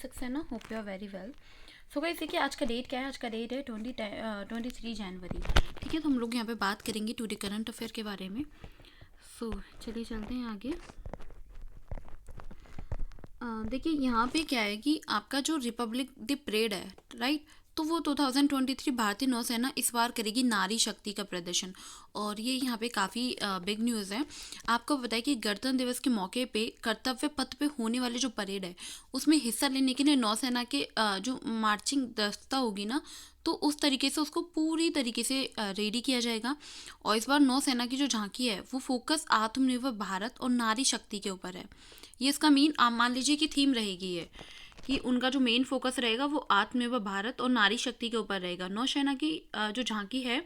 26 है ना, hope you are very well. So guys देखिए आज का डेट क्या है, आज का डेट है 23 जनवरी। ठीक है, तो हम लोग यहाँ पे बात करेंगे टुडे करंट अफेयर के बारे में। सो चलिए चलते हैं आगे। देखिए यहाँ पे क्या है कि आपका जो रिपब्लिक द परेड है, राइट, तो वो 2023 भारतीय नौसेना इस बार करेगी नारी शक्ति का प्रदर्शन। और ये यहाँ पे काफ़ी बिग न्यूज़ है। आपको पता है कि गणतंत्र दिवस के मौके पे कर्तव्य पथ पे होने वाले जो परेड है उसमें हिस्सा लेने के लिए नौसेना के जो मार्चिंग दस्ता होगी ना, तो उस तरीके से उसको पूरी तरीके से रेडी किया जाएगा। और इस बार नौसेना की जो झांकी है वो फोकस आत्मनिर्भर भारत और नारी शक्ति के ऊपर है। ये इसका मेन आप मान लीजिए कि थीम रहेगी ये, कि उनका जो मेन फोकस रहेगा वो आत्मनिर्भर भारत और नारी शक्ति के ऊपर रहेगा। नौसेना की जो झांकी है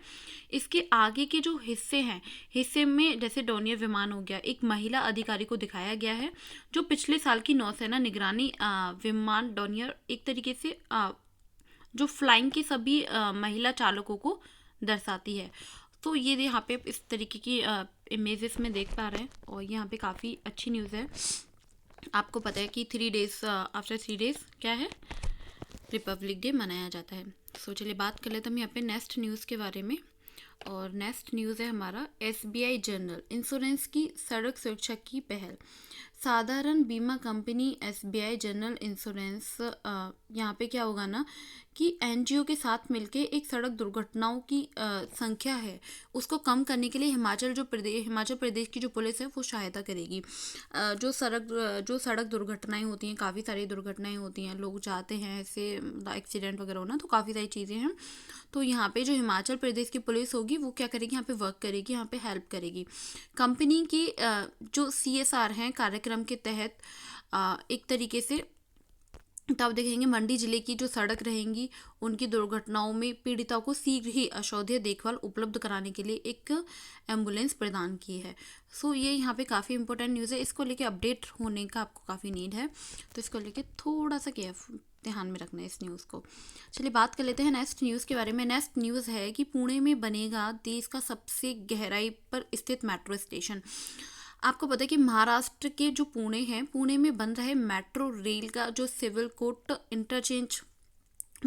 इसके आगे के जो हिस्से में जैसे डोनियर विमान हो गया, एक महिला अधिकारी को दिखाया गया है जो पिछले साल की नौसेना निगरानी विमान डोनियर, एक तरीके से जो फ्लाइंग के सभी महिला चालकों को दर्शाती है। तो ये यहाँ पे इस तरीके की इमेजेस में देख पा रहे हैं और यहाँ पे काफ़ी अच्छी न्यूज़ है। आपको पता है कि 3 डेज आफ्टर 3 डेज क्या है, रिपब्लिक डे मनाया जाता है। सो चलिए बात कर लेते हैं हम यहाँ पे नेक्स्ट न्यूज़ के बारे में। और नेक्स्ट न्यूज़ है हमारा SBI जनरल इंश्योरेंस की सड़क सुरक्षा की पहल। साधारण बीमा कंपनी SBI जनरल इंश्योरेंस यहाँ पे क्या होगा ना कि NGO के साथ मिलके एक सड़क दुर्घटनाओं की संख्या है उसको कम करने के लिए हिमाचल प्रदेश की जो पुलिस है वो सहायता करेगी। जो सड़क दुर्घटनाएं होती हैं, काफ़ी सारी दुर्घटनाएं होती हैं, लोग जाते हैं ऐसे एक्सीडेंट वगैरह होना, तो काफ़ी सारी चीज़ें हैं। तो यहाँ पे जो हिमाचल प्रदेश की पुलिस होगी वो क्या करेगी, यहाँ पे वर्क करेगी, यहाँ पे हेल्प करेगी। कंपनी की जो CSR हैं कार्यक्रम के तहत एक तरीके से तब देखेंगे मंडी जिले की जो सड़क रहेंगी उनकी दुर्घटनाओं में पीड़िताओं को शीघ्र ही औषधीय देखभाल उपलब्ध कराने के लिए एक एम्बुलेंस प्रदान की है। सो ये यहाँ पे काफ़ी इंपॉर्टेंट न्यूज़ है, इसको लेके अपडेट होने का आपको काफ़ी नीड है, तो इसको लेके थोड़ा सा ध्यान में रखना है इस न्यूज़ को। चलिए बात कर लेते हैं नेक्स्ट न्यूज़ के बारे में। नेक्स्ट न्यूज़ है कि पुणे में बनेगा देश का सबसे गहराई पर स्थित मेट्रो स्टेशन। आपको पता है कि महाराष्ट्र के जो पुणे में बन रहे मेट्रो रेल का जो civil court interchange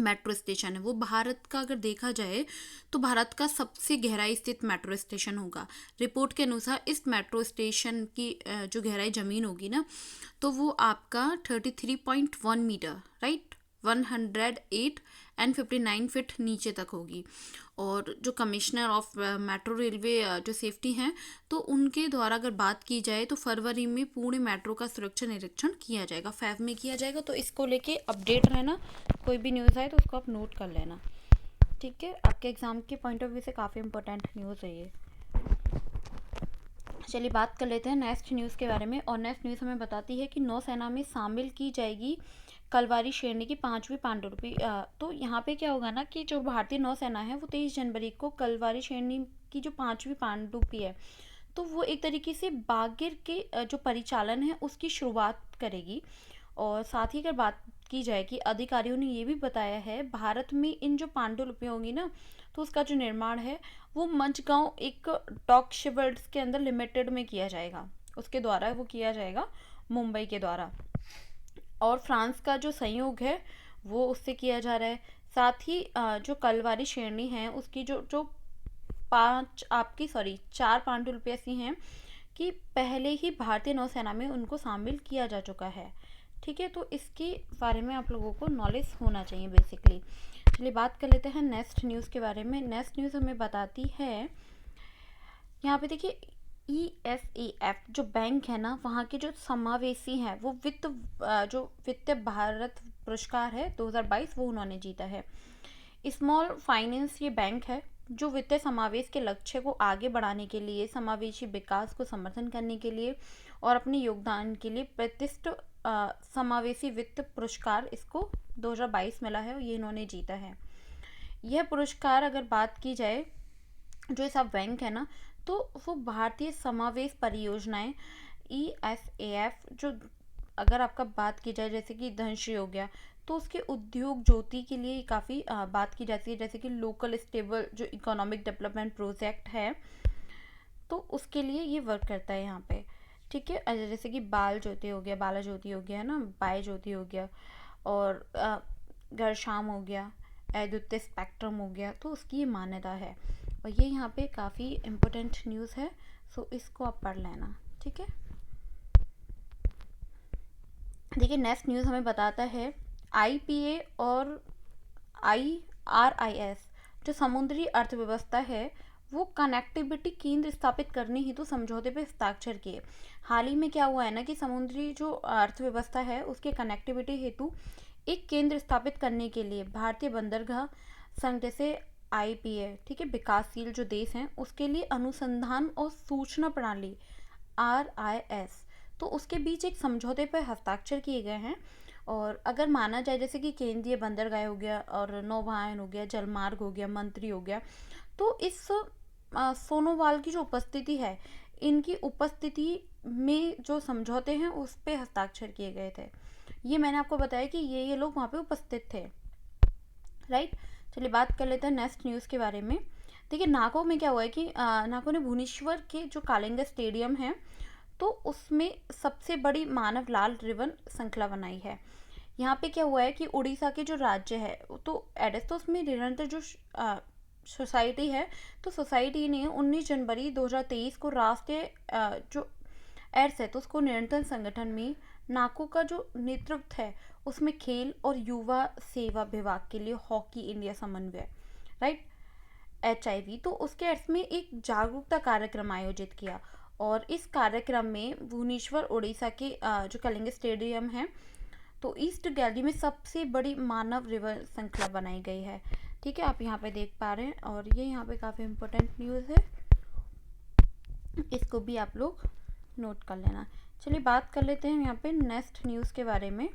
metro station है वो भारत का अगर देखा जाए तो भारत का सबसे गहराई स्थित मेट्रो स्टेशन होगा। रिपोर्ट के अनुसार इस मेट्रो स्टेशन की जो गहराई ज़मीन होगी ना, तो वो आपका 33.1 मीटर, राइट, 108 and 59 फीट नीचे तक होगी। और जो कमिश्नर ऑफ मेट्रो रेलवे जो सेफ्टी हैं, तो उनके द्वारा अगर बात की जाए तो फरवरी में पुणे मेट्रो का सुरक्षा निरीक्षण किया जाएगा, फैब में किया जाएगा। तो इसको लेके अपडेट रहना, कोई भी न्यूज़ आए तो उसको आप नोट कर लेना, ठीक है। आपके एग्ज़ाम के पॉइंट ऑफ व्यू से काफ़ी इंपॉर्टेंट न्यूज़ है ये। चलिए बात कर लेते हैं नेक्स्ट न्यूज़ के बारे में। और नेक्स्ट न्यूज़ हमें बताती है कि नौसेना में शामिल की जाएगी कलवारी श्रेणी की 5वीं पांडुलिपि। तो यहाँ पे क्या होगा ना कि जो भारतीय नौसेना है वो 23 जनवरी को कलवारी श्रेणी की जो 5वीं पांडुलिपि है तो वो एक तरीके से बागिर के जो परिचालन है उसकी शुरुआत करेगी। और साथ ही अगर बात की जाए कि अधिकारियों ने ये भी बताया है भारत में इन जो पांडुलिपियाँ होंगी ना, तो उसका जो निर्माण है वो मंचगांव एक डॉक शिपयार्ड्स के अंदर लिमिटेड में किया जाएगा, उसके द्वारा वो किया जाएगा, मुंबई के द्वारा। और फ्रांस का जो सहयोग है वो उससे किया जा रहा है। साथ ही जो कलवारी श्रेणी है उसकी जो जो 4 पांडुलिपियाँ ऐसी हैं कि पहले ही भारतीय नौसेना में उनको शामिल किया जा चुका है, ठीक है। तो इसके बारे में आप लोगों को नॉलेज होना चाहिए बेसिकली। चलिए बात कर लेते हैं नेक्स्ट न्यूज़ के बारे में। नेक्स्ट न्यूज़ हमें बताती है, यहाँ पे देखिए ESAF जो बैंक है ना वहाँ के जो समावेशी हैं वो जो वित्त भारत पुरस्कार है 2022 वो उन्होंने जीता है। स्मॉल फाइनेंस ये बैंक है जो वित्तीय समावेश के लक्ष्य को आगे बढ़ाने के लिए, समावेशी विकास को समर्थन करने के लिए और अपने योगदान के लिए प्रतिष्ठित समावेशी वित्त पुरस्कार इसको 2022 मिला है और ये इन्होंने जीता है। यह पुरस्कार अगर बात की जाए जो सब बैंक है ना, तो वो भारतीय समावेश परियोजनाएं ESAF जो अगर आपका बात की जाए जैसे कि धनश्री हो गया तो उसके उद्योग ज्योति के लिए काफ़ी बात की जाती है, जैसे कि लोकल स्टेबल जो इकोनॉमिक डेवलपमेंट प्रोजेक्ट है तो उसके लिए ये वर्क करता है यहाँ पे, ठीक है। जैसे कि बाला ज्योति हो गया है ना, बाय ज्योति हो गया। और गरशाम हो गया, एद्युत्य स्पेक्ट्रम हो गया, तो उसकी ये मान्यता है। और ये यहाँ पे काफ़ी इम्पोर्टेंट न्यूज़ है, सो इसको आप पढ़ लेना, ठीक है। देखिए नेक्स्ट न्यूज़ हमें बताता है IPA और IRIS जो समुद्री अर्थव्यवस्था है वो कनेक्टिविटी केंद्र स्थापित करने हेतु समझौते पर हस्ताक्षर किए। हाल ही में क्या हुआ है ना कि समुद्री जो अर्थव्यवस्था है उसके कनेक्टिविटी हेतु एक केंद्र स्थापित करने के लिए भारतीय बंदरगाह संघ जैसे IPA, ठीक है, विकासशील जो देश हैं उसके लिए अनुसंधान और सूचना प्रणाली RIS, तो उसके बीच एक समझौते पर हस्ताक्षर किए गए हैं। और अगर माना जाए जैसे कि केंद्रीय बंदरगाह हो गया और नौवायन हो गया, जलमार्ग हो गया, मंत्री हो गया, तो इस सोनोवाल की जो उपस्थिति है, इनकी उपस्थिति में जो समझौते हैं उस पे हस्ताक्षर किए गए थे। ये मैंने आपको बताया कि ये लोग वहाँ पे उपस्थित थे, राइट। चलिए बात कर लेते हैं नेक्स्ट न्यूज़ के बारे में। देखिए नाको में क्या हुआ है कि नाको ने भुवनेश्वर के जो कालिंगा स्टेडियम है तो उसमें सबसे बड़ी मानव लाल रिबन श्रृंखला बनाई है। यहाँ पे क्या हुआ है कि उड़ीसा के जो राज्य है तो एडेस, तो उसमें निरंतर जो सोसाइटी है, तो सोसाइटी ने 19 जनवरी 2023 को राष्ट्रीय जो एड्स है तो उसको निरंतर संगठन में नाको का जो नेतृत्व है उसमें खेल और युवा सेवा विभाग के लिए हॉकी इंडिया समन्वय, राइट, HIV, तो उसके एड्स में एक जागरूकता कार्यक्रम आयोजित किया। और इस कार्यक्रम में भुवनेश्वर उड़ीसा के जो कलिंग स्टेडियम है तो ईस्ट गैलरी में सबसे बड़ी मानव रिवर श्रृंखला बनाई गई है, ठीक है, आप यहाँ पे देख पा रहे हैं। और ये यहाँ पे काफ़ी इम्पोर्टेंट न्यूज़ है, इसको भी आप लोग नोट कर लेना। चलिए बात कर लेते हैं यहाँ पे नेक्स्ट न्यूज़ के बारे में।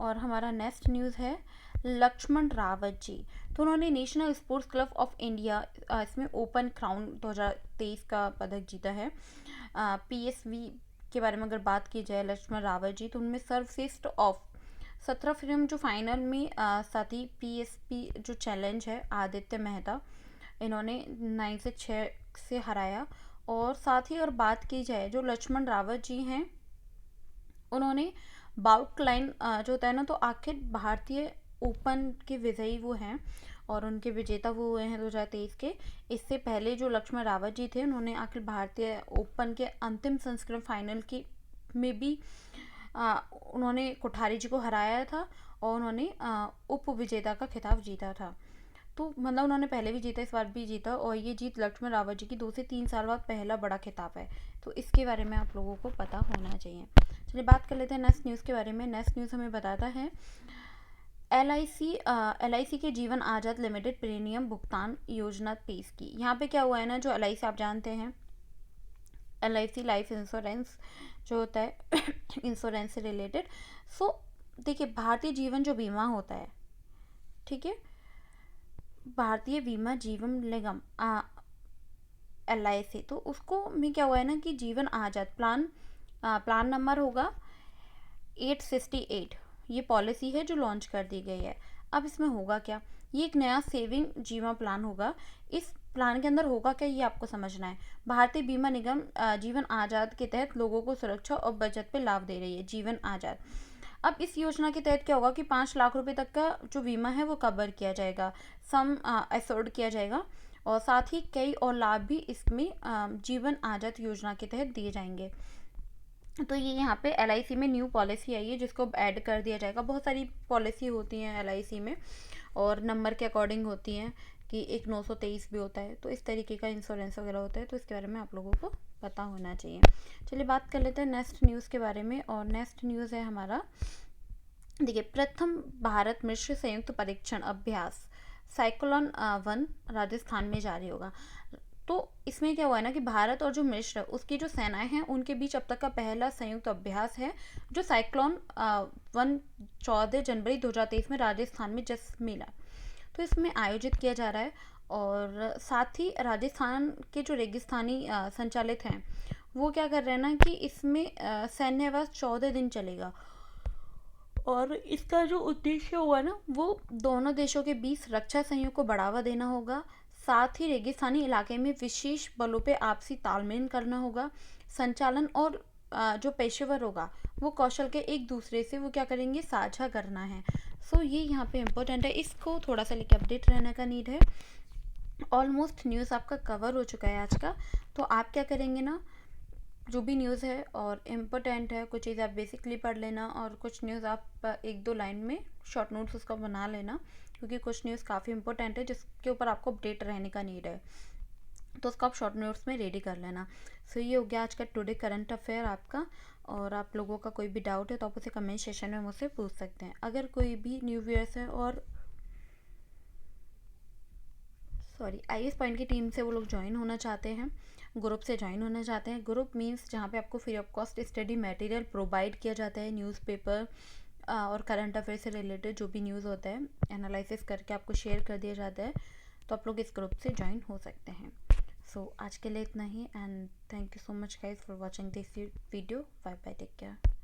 और हमारा नेक्स्ट न्यूज़ है लक्ष्मण रावत जी, तो उन्होंने national sports club of India इसमें ओपन क्राउन 2023 का पदक जीता है। PSV के बारे में अगर बात की जाए लक्ष्मण रावत जी, तो उनमें सर्वश्रेष्ठ ऑफ 17 फिल्म जो फाइनल में साथ ही PSP जो चैलेंज है आदित्य मेहता, इन्होंने 9 से 6 से हराया। और साथ ही और बात की जाए जो लक्ष्मण रावत जी हैं, उन्होंने बाउट लाइन जो होता है ना, तो आखिर भारतीय ओपन के विजयी वो हैं और उनके विजेता वो हुए हैं 2023 के। इससे पहले जो लक्ष्मण रावत जी थे उन्होंने आखिर भारतीय ओपन के अंतिम संस्करण फाइनल की में भी उन्होंने कोठारी जी को हराया था और उन्होंने उप विजेता का खिताब जीता था। तो मतलब उन्होंने पहले भी जीता, इस बार भी जीता, और ये जीत लक्ष्मण रावत जी की 2 से 3 साल बाद पहला बड़ा खिताब है, तो इसके बारे में आप लोगों को पता होना चाहिए। चलिए बात कर लेते हैं नेक्स्ट न्यूज़ के बारे में। नेक्स्ट न्यूज़ हमें बताता है LIC के जीवन आजाद लिमिटेड प्रीमियम भुगतान योजना पेश की। यहाँ पे क्या हुआ है ना, जो LIC आप जानते हैं, LIC लाइफ इंश्योरेंस जो होता है इंश्योरेंस से रिलेटेड। सो देखिए भारतीय जीवन जो बीमा होता है, ठीक है, भारतीय बीमा जीवन निगम LIC, तो उसको में क्या हुआ है ना कि जीवन आजाद प्लान नंबर होगा 868, ये पॉलिसी है जो लॉन्च कर दी गई है। अब इसमें होगा क्या, ये एक नया सेविंग जीवन प्लान होगा। इस प्लान के अंदर होगा क्या ये आपको समझना है। भारतीय बीमा निगम जीवन आज़ाद के तहत लोगों को सुरक्षा और बचत पे लाभ दे रही है, जीवन आज़ाद। अब इस योजना के तहत क्या होगा कि 5 लाख रुपए तक का जो बीमा है वो कवर किया जाएगा, सम एश्योर्ड किया जाएगा, और साथ ही कई और लाभ भी इसमें जीवन आज़ाद योजना के तहत दिए जाएंगे। तो ये यहाँ पे LIC में न्यू पॉलिसी आई है जिसको ऐड कर दिया जाएगा। बहुत सारी पॉलिसी होती हैं LIC में और नंबर के अकॉर्डिंग होती हैं कि एक 923 भी होता है, तो इस तरीके का इंश्योरेंस वगैरह होता है, तो इसके बारे में आप लोगों को पता होना चाहिए। चलिए बात कर लेते हैं नेक्स्ट न्यूज़ के बारे में। और नेक्स्ट न्यूज़ है हमारा, देखिए, प्रथम भारत मिश्र संयुक्त परीक्षण अभ्यास साइक्लोन 1 राजस्थान में जारी होगा। तो इसमें क्या हुआ है ना कि भारत और जो मिस्र उसकी जो सेनाएं हैं उनके बीच अब तक का पहला संयुक्त अभ्यास है जो साइक्लोन 1 14 जनवरी 2023 में राजस्थान में जस्ट मिला, तो इसमें आयोजित किया जा रहा है। और साथ ही राजस्थान के जो रेगिस्तानी संचालित हैं वो क्या कर रहे हैं ना कि इसमें सैन्यवास 14 दिन चलेगा, और इसका जो उद्देश्य हुआ ना वो दोनों देशों के बीच रक्षा सहयोग को बढ़ावा देना होगा, साथ ही रेगिस्तानी इलाके में विशेष बलों पे आपसी तालमेल करना होगा, संचालन और जो पेशेवर होगा वो कौशल के एक दूसरे से वो क्या करेंगे, साझा करना है। सो ये यहाँ पे इम्पोर्टेंट है, इसको थोड़ा सा लेके अपडेट रहने का नीड है। ऑलमोस्ट न्यूज़ आपका कवर हो चुका है आज का। तो आप क्या करेंगे ना, जो भी न्यूज़ है और इम्पोर्टेंट है, कुछ चीज़ आप बेसिकली पढ़ लेना और कुछ न्यूज़ आप एक दो लाइन में शॉर्ट नोट्स उसका बना लेना, क्योंकि कुछ न्यूज़ काफ़ी इंपॉर्टेंट है जिसके ऊपर आपको अपडेट रहने का नीड है, तो उसको आप शॉर्ट नोट्स में रेडी कर लेना। सो ये हो गया आज का टुडे करंट अफेयर आपका। और आप लोगों का कोई भी डाउट है तो आप उसे कमेंट सेशन में मुझसे पूछ सकते हैं। अगर कोई भी न्यू व्यूअर्स है और आईएएस पॉइंट की टीम से वो लोग ज्वाइन होना चाहते हैं, ग्रुप से ज्वाइन होना चाहते हैं, ग्रुप मीन्स जहाँ पे आपको free of cost study material provide किया जाता है, न्यूज़पेपर और करंट अफेयर से रिलेटेड जो भी न्यूज़ होता है एनालिसिस करके आपको शेयर कर दिया जाता है, तो आप लोग इस ग्रुप से ज्वाइन हो सकते हैं। सो आज के लिए इतना ही, and thank you so much guys for watching this video. Bye bye, take care.